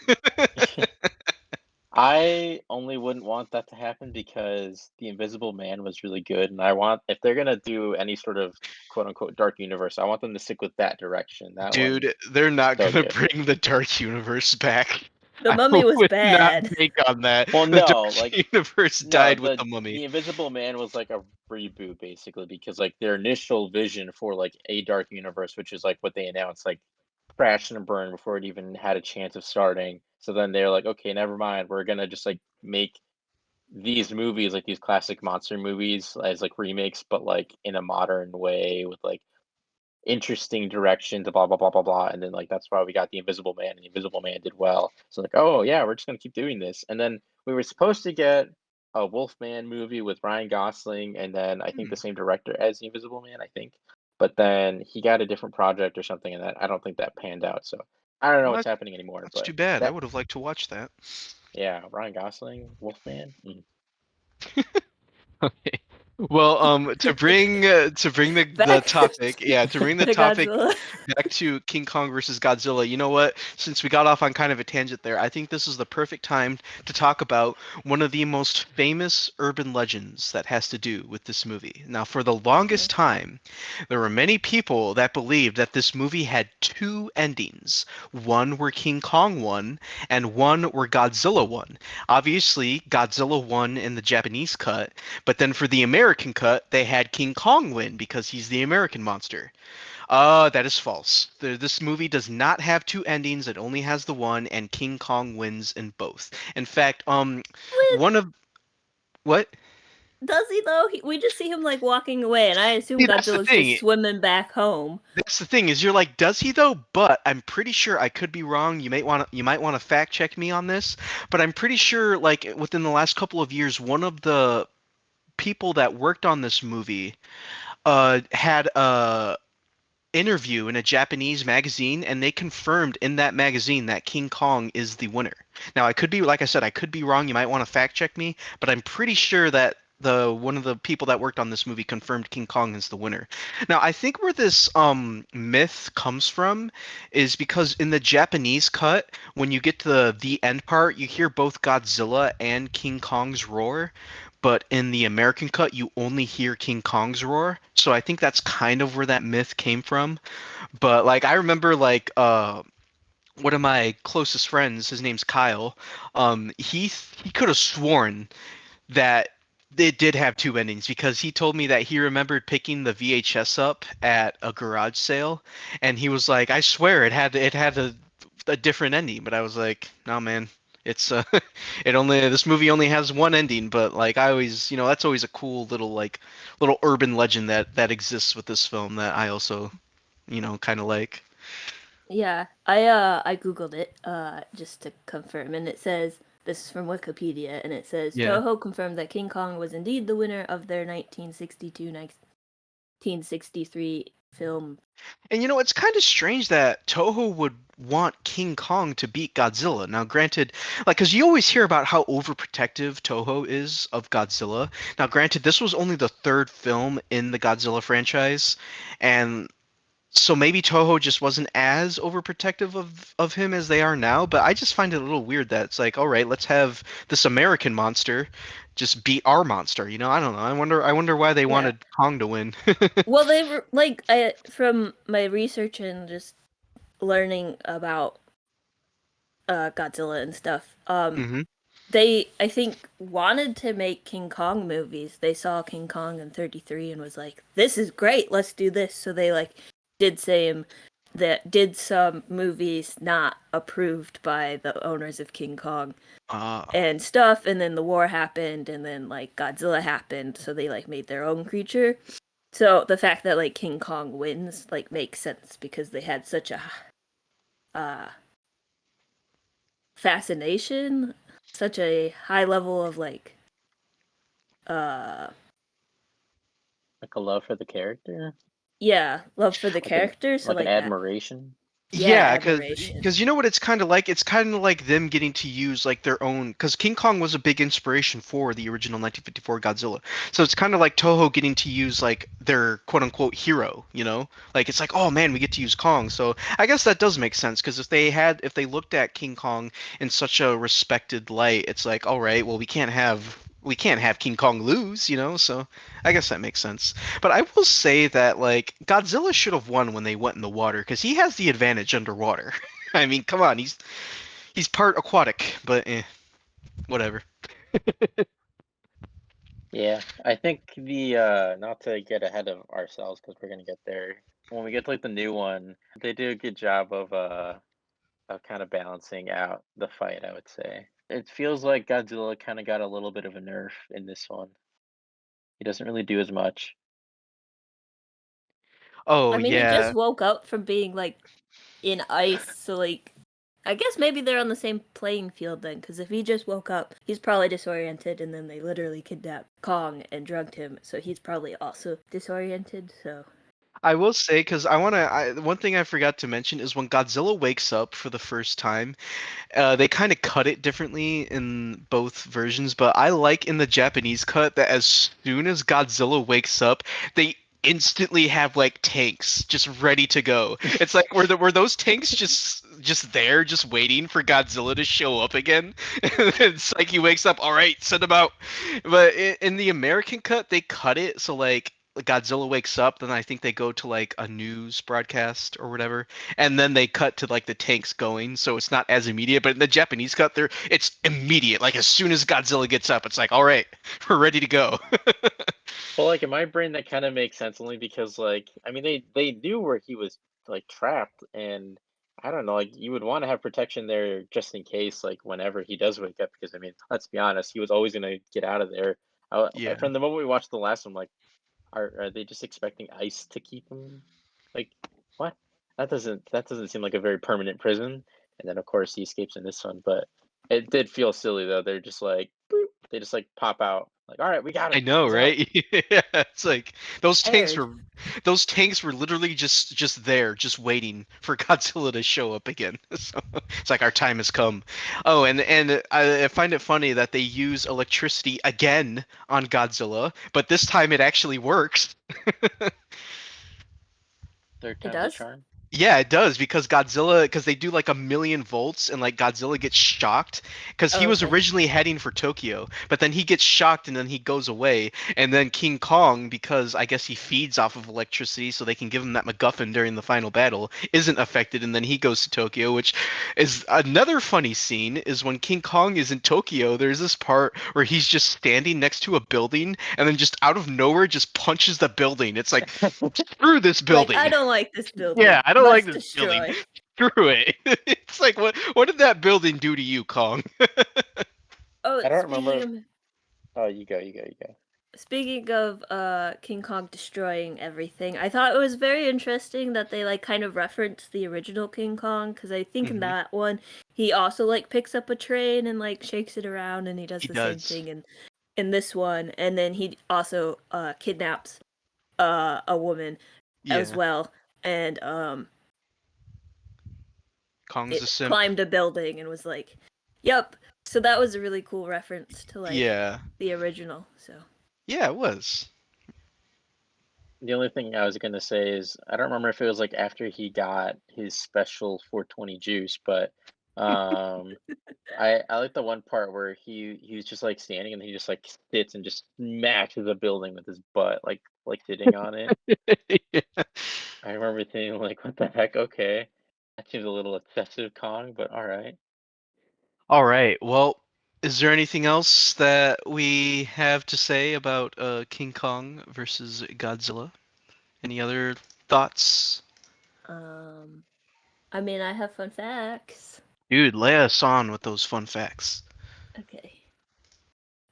I only wouldn't want that to happen because the Invisible Man was really good, and I want if they're gonna do any sort of quote unquote dark universe, I want them to stick with that direction. That one's Dude, they're not so gonna good. bring the Dark Universe back. The I Mummy was would not bad. make on that. Well, The no, Dark like Universe no, died with the Mummy. the Invisible Man was like a reboot basically because like their initial vision for like a Dark Universe, which is like what they announced, like crashed and burned before it even had a chance of starting. So then they're like, okay, never mind. We're gonna just like make these movies, like these classic monster movies, as like remakes, but like in a modern way with like interesting direction to blah blah blah blah blah. And then like that's why we got the Invisible Man, and the Invisible Man did well. So like, oh yeah, we're just gonna keep doing this. And then we were supposed to get a Wolfman movie with Ryan Gosling, and then I think Hmm. the same director as the Invisible Man, I think. But then he got a different project or something, and that I don't think that panned out. So I don't know Well, what's happening anymore. that's But too bad. I that would have liked to watch that. yeah, Ryan Gosling, Wolfman. Okay. Well, to bring the Back topic, yeah, to bring the to topic Godzilla. back to King Kong versus Godzilla. You know what? Since we got off on kind of a tangent there, I think this is the perfect time to talk about one of the most famous urban legends that has to do with this movie. Now, for the Mhm. longest time, there were many people that believed that this movie had two endings. One where King Kong won, and one where Godzilla won. Obviously, Godzilla won in the Japanese cut, but then for the American cut, they had King Kong win because he's the American monster. That is false. This movie does not have two endings. It only has the one, and King Kong wins in both. In fact, Wait, one of what? does he though? We just see him like walking away, and I assume See, that's the Godzilla's just thing. swimming back home. That's the thing is you're like, does he though? But I'm pretty sure I could be wrong. You might want to fact check me on this, but I'm pretty sure like within the last couple of years, one of the people that worked on this movie had a interview in a Japanese magazine, and they confirmed in that magazine that King Kong is the winner. Now, I could be, like I said, I could be wrong. You might want to fact check me, but I'm pretty sure that the one of the people that worked on this movie confirmed King Kong is the winner. Now, I think where this myth comes from is because in the Japanese cut, when you get to the end part, you hear both Godzilla and King Kong's roar, but in the American cut, you only hear King Kong's roar. So I think that's kind of where that myth came from. But like I remember like one of my closest friends, his name's Kyle, he could have sworn that it did have two endings because he told me that he remembered picking the VHS up at a garage sale, and he was like, "I swear it had a different ending," but I was like, "No, man, it's it only this movie only has one ending." But like I always, that's always a cool little urban legend that exists with this film that I also, kind of like. Yeah, I googled it just to confirm, and it says this is from Wikipedia, and it says Yeah. Toho confirmed that King Kong was indeed the winner of their 1962-1963 film. And it's kind of strange that Toho would want King Kong to beat Godzilla. Now, granted, like, because you always hear about how overprotective Toho is of Godzilla. Now, granted, this was only the third film in the Godzilla franchise, and so maybe Toho just wasn't as overprotective of him as they are now. But I just find it a little weird that it's like, all right, let's have this American monster just beat our monster. I don't know. I wonder why they Yeah. wanted Kong to win. Well, they were like from my research and just learning about Godzilla and stuff. Hmm. They I think wanted to make King Kong movies. They saw King Kong in 33 and was like, "This is great. Let's do this." So they like did some movies not approved by the owners of King Kong Ah. and stuff, and then the war happened, and then like Godzilla happened, so they like made their own creature. So the fact that like King Kong wins like makes sense because they had such a uh fascination, such a high level of like uh Like a love for the character, yeah, love for the like an character, so like an like that admiration. yeah, Yeah, admiration. because you know what it's kind of like? It's kind of like them getting to use like their own. Because King Kong was a big inspiration for the original 1954 Godzilla. So it's kind of like Toho getting to use like their quote unquote hero. Like it's like, oh man, we get to use Kong. So I guess that does make sense. Because if they looked at King Kong in such a respected light, it's like, all right, well we can't have King Kong lose. So I guess that makes sense. But I will say that like Godzilla should have won when they went in the water because he has the advantage underwater. I mean, come on, He's part aquatic, but whatever. Yeah, I think the not to get ahead of ourselves because we're gonna get there. When we get to like the new one, they do a good job of kind of balancing out the fight, I would say. It feels like Godzilla kind of got a little bit of a nerf in this one. He doesn't really do as much. Oh I mean, he just yeah, woke up from being like in ice, so like I guess maybe they're on the same playing field then, because if he just woke up, he's probably disoriented, and then they literally kidnapped Kong and drugged him, so he's probably also disoriented. So I will say because I want to. One thing I forgot to mention is when Godzilla wakes up for the first time, they kind of cut it differently in both versions, but I like in the Japanese cut that as soon as Godzilla wakes up, they instantly have like tanks just ready to go. It's like were those tanks just there, just waiting for Godzilla to show up again? It's like he wakes up, all right, send him out. But in the American cut, they cut it so like Godzilla wakes up, then I think they go to like a news broadcast or whatever, and then they cut to like the tanks going, so it's not as immediate. But in the Japanese cut, there it's immediate. Like as soon as Godzilla gets up, it's like, all right, we're ready to go. Well, like in my brain, that kind of makes sense only because, like, I mean, they knew where he was like trapped, and I don't know, like you would want to have protection there just in case, like whenever he does wake up. Because I mean, let's be honest, he was always gonna get out of there. Yeah, From the moment we watched the last one, like, are they just expecting ice to keep him? Like, what? That doesn't seem like a very permanent prison. And then of course he escapes in this one, but it did feel silly though. They're just like, boop, they just like pop out, like, all right, we got I him. know, He's out. right? Yeah, it's like those tanks scared. were those tanks were literally just there, just waiting for Godzilla to show up again. So it's like our time has come. Oh, and I find it funny that they use electricity again on Godzilla, but this time it actually works. Third It time's a does. charm. Yeah, it does because they do like a million volts and like Godzilla gets shocked because he Oh, was okay. originally heading for Tokyo, but then he gets shocked and then he goes away. And then King Kong, because I guess he feeds off of electricity so they can give him that MacGuffin during the final battle, isn't affected and then he goes to Tokyo, which is another funny scene is when King Kong is in Tokyo, there's this part where he's just standing next to a building and then just out of nowhere just punches the building. It's like screw this Like, I building. don't like this Yeah, building. I don't like Must this building. destroy. Screw it. It's like what did that building do to you, Kong? Oh, I don't remember. Oh, you go. speaking of King Kong destroying everything, I thought it was very interesting that they like kind of referenced the original King Kong, because I think in Hmm. that one he also like picks up a train and like shakes it around, and he does He the same does. thing in this one, and then he also kidnaps a woman as Yeah. well, and Kong's a it simp. climbed a building and was like, "Yep." So that was a really cool reference to like Yeah. the original. So Yeah, it was. The only thing I was gonna say is I don't remember if it was like after he got his special 420 juice, but um I like the one part where he was just like standing and he just like sits and just smashes a building with his butt, like sitting on it. Yeah. I remember thinking like, what the heck? Okay, that seems a little excessive, Kong, but all right. All right. Well, is there anything else that we have to say about King Kong versus Godzilla? Any other thoughts? um I mean, I have fun facts. Dude, lay us on with those fun facts. Okay.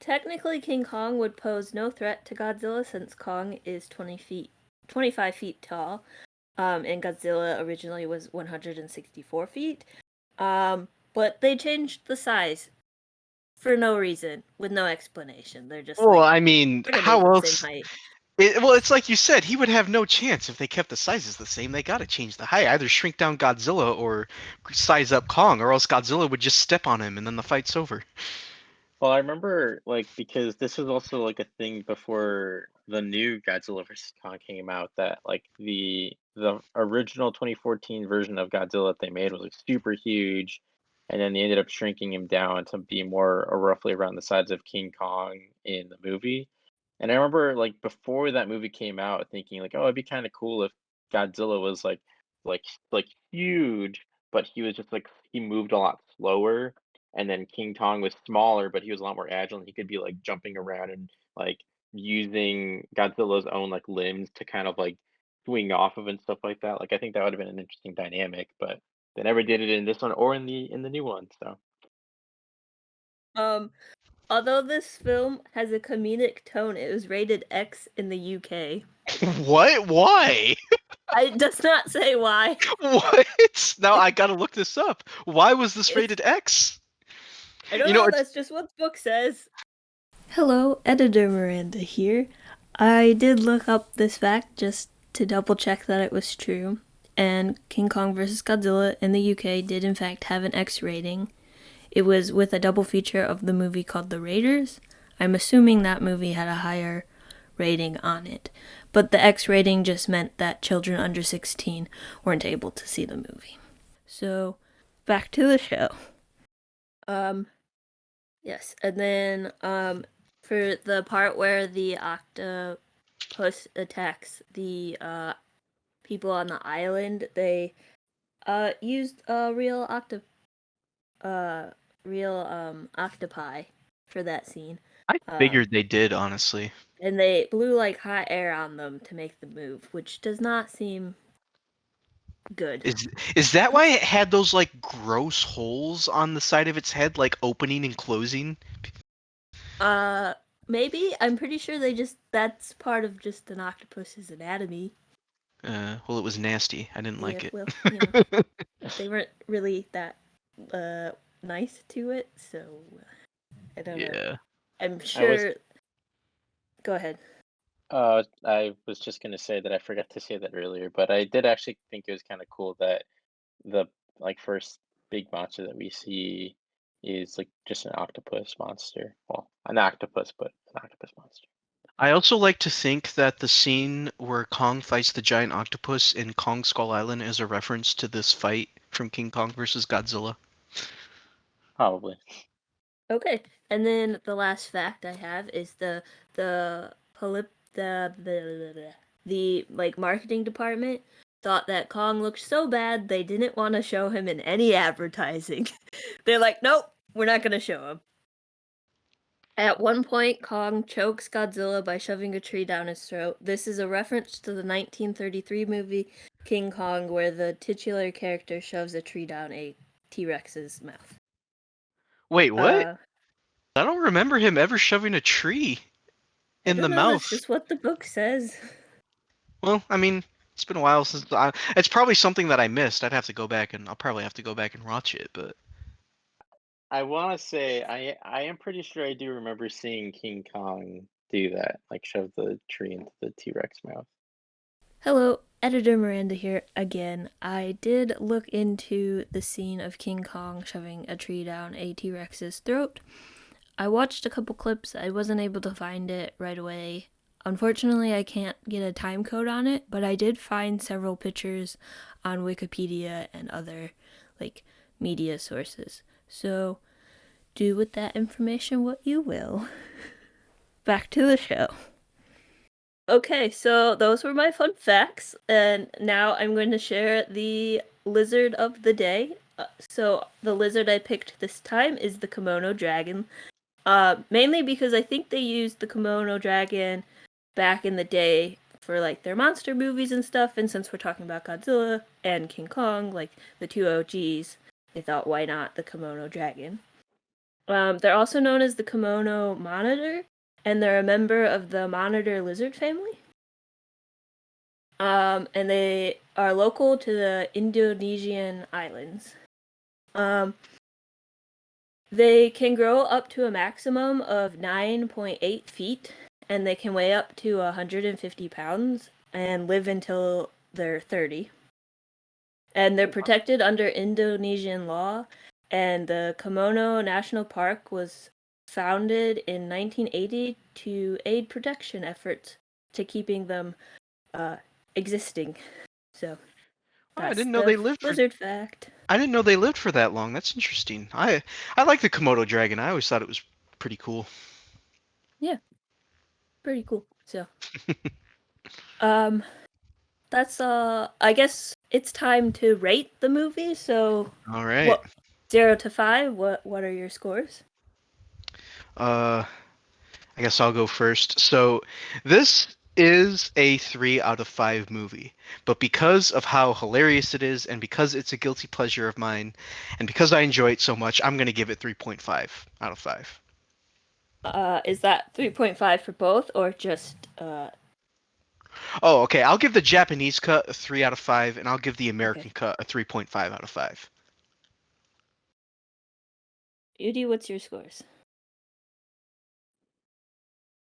Technically, King Kong would pose no threat to Godzilla since Kong is 25 feet tall, and Godzilla originally was 164 feet. But they changed the size for no reason, with no explanation. They're just Well, like, I mean, we're gonna make how them the same else? height. Well, it's like you said, he would have no chance if they kept the sizes the same. They gotta change the height. Either shrink down Godzilla or size up Kong, or else Godzilla would just step on him and then the fight's over. Well, I remember like because this was also like a thing before the new Godzilla vs. Kong came out that like the original 2014 version of Godzilla that they made was like super huge, and then they ended up shrinking him down to be more or roughly around the size of King Kong in the movie. And I remember like before that movie came out thinking like, oh, it'd be kind of cool if Godzilla was like like huge, but he was just like he moved a lot slower, and then King Kong was smaller, but he was a lot more agile, and he could be like jumping around and like using Godzilla's own like limbs to kind of like swing off of and stuff like that. Like I think that would have been an interesting dynamic, but they never did it in this one or in the new one. So Um, although this film has a comedic tone, it was rated X in the UK. What? Why? It does not say why. What? Now I gotta look this up. Why was this It's- rated X? I don't You know, know, it's that's just what the book says. Hello, Editor Miranda here. I did look up this fact just to double check that it was true, and King Kong vs. Godzilla in the UK did in fact have an X rating. It was with a double feature of the movie called The Raiders. I'm assuming that movie had a higher rating on it, but the X rating just meant that children under 16 weren't able to see the movie. So, back to the show. Yes, and then for the part where the octopus attacks the people on the island, they used real octopi for that scene. I figured they did, honestly. And they blew like hot air on them to make the move, which does not seem good. Is that why it had those like gross holes on the side of its head, like opening and closing? Maybe. I'm pretty sure that's part of just an octopus's anatomy. Well, it was nasty. I didn't like Yeah, it. well, they weren't really that nice to it, so I don't know. Yeah. I'm sure. Go ahead. I was just gonna say that I forgot to say that earlier, but I did actually think it was kind of cool that the like first big monster that we see is like just an octopus monster. Well, an octopus, but an octopus monster. I also like to think that the scene where Kong fights the giant octopus in Kong Skull Island is a reference to this fight from King Kong versus Godzilla. Probably. Okay, and then the last fact I have is the the like marketing department thought that Kong looked so bad they didn't want to show him in any advertising. They're like, nope, we're not gonna show him. At one point, Kong chokes Godzilla by shoving a tree down his throat. This is a reference to the 1933 movie King Kong, where the titular character shoves a tree down a T-Rex's mouth. Wait, what? I don't remember him ever shoving a tree in the mouth. That's just what the book says. Well, I mean, it's been a while since it's probably something that I missed. I'll probably have to go back and watch it, but I want to say I am pretty sure I do remember seeing King Kong do that, like shove the tree into the T-Rex mouth. Hello, Editor Miranda here again. I did look into the scene of King Kong shoving a tree down a T-Rex's throat. I watched a couple clips. I wasn't able to find it right away. Unfortunately, I can't get a time code on it, but I did find several pictures on Wikipedia and other like media sources. So, do with that information what you will. Back to the show. Okay, so those were my fun facts, and now I'm going to share the lizard of the day. So the lizard I picked this time is the kimono dragon. Mainly because I think they used the kimono dragon back in the day for like their monster movies and stuff, and since we're talking about Godzilla and King Kong, like the two OGs, they thought why not the kimono dragon. They're also known as the kimono monitor, and they're a member of the monitor lizard family. And they are local to the Indonesian islands. They can grow up to a maximum of 9.8 feet, and they can weigh up to 150 pounds and live until they're 30. And they're protected under Indonesian law, and the Komodo National Park was founded in 1980 to aid protection efforts to keeping them existing. So I that's didn't know the they lived for lizard fact. I didn't know they lived for that long. That's interesting. I like the Komodo dragon. I always thought it was pretty cool. Yeah, pretty cool. So, that's I guess it's time to rate the movie. So, All right. 0 to 5, what are your scores? I guess I'll go first. So, this is a 3 out of 5 movie, but because of how hilarious it is, and because it's a guilty pleasure of mine, and because I enjoy it so much, I'm gonna give it 3.5 out of 5. Is that 3.5 for both, or just Oh, okay. I'll give the Japanese cut a 3 out of 5, and I'll give the American okay. cut a 3.5 out of 5. Yudi, what's your scores?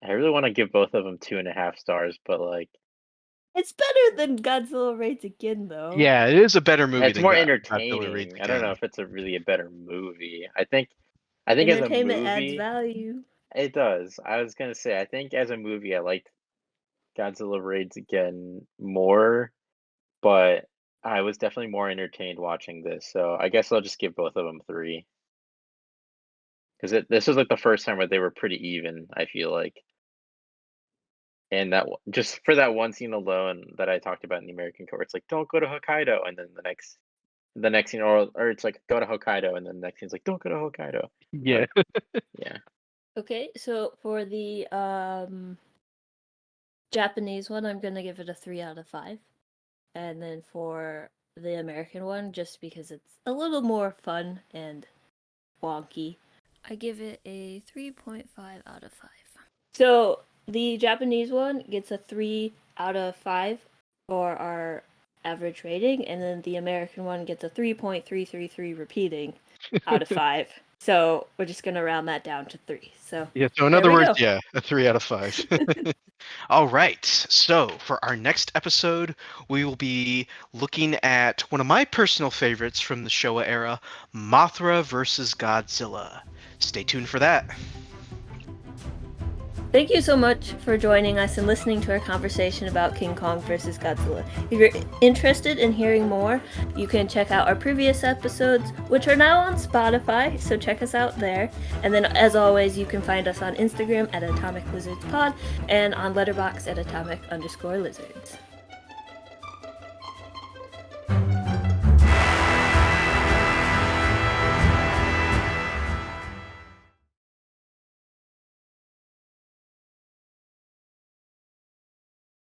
I really want to give both of them 2.5 stars, but like It's better than Godzilla Raids Again, though. Yeah, it is a better movie it's than more Godzilla Raids entertaining. I don't know Again. if it's really a better movie. I think as a Entertainment adds movie, value. it does. I was gonna say I think as a movie I liked Godzilla Raids Again more, but I was definitely more entertained watching this. So I guess I'll just give both of them 3 because this was like the first time where they were pretty even. I feel like. And just for that one scene alone that I talked about in the American court, it's like, "Don't go to Hokkaido," and then the next scene, or it's like, "Go to Hokkaido," and then the next scene's like, "Don't go to Hokkaido." Yeah. But yeah, Okay, so for the Japanese one, I'm gonna give it a 3 out of 5. And then for the American one, just because it's a little more fun and wonky, I give it a 3.5 out of 5. So the Japanese one gets a 3 out of 5 for our average rating, and then the American one gets a 3.333 repeating out of 5. So we're just gonna round that down to 3. So Yeah, so in there other we words, go. yeah, a 3 out of 5. All right. So, for our next episode, we will be looking at one of my personal favorites from the Showa era, Mothra versus Godzilla. Stay tuned for that. Thank you so much for joining us and listening to our conversation about King Kong vs. Godzilla. If you're interested in hearing more, you can check out our previous episodes, which are now on Spotify, so check us out there. And then, as always, you can find us on Instagram at Atomic Lizards Pod and on Letterboxd at Atomic_Lizards.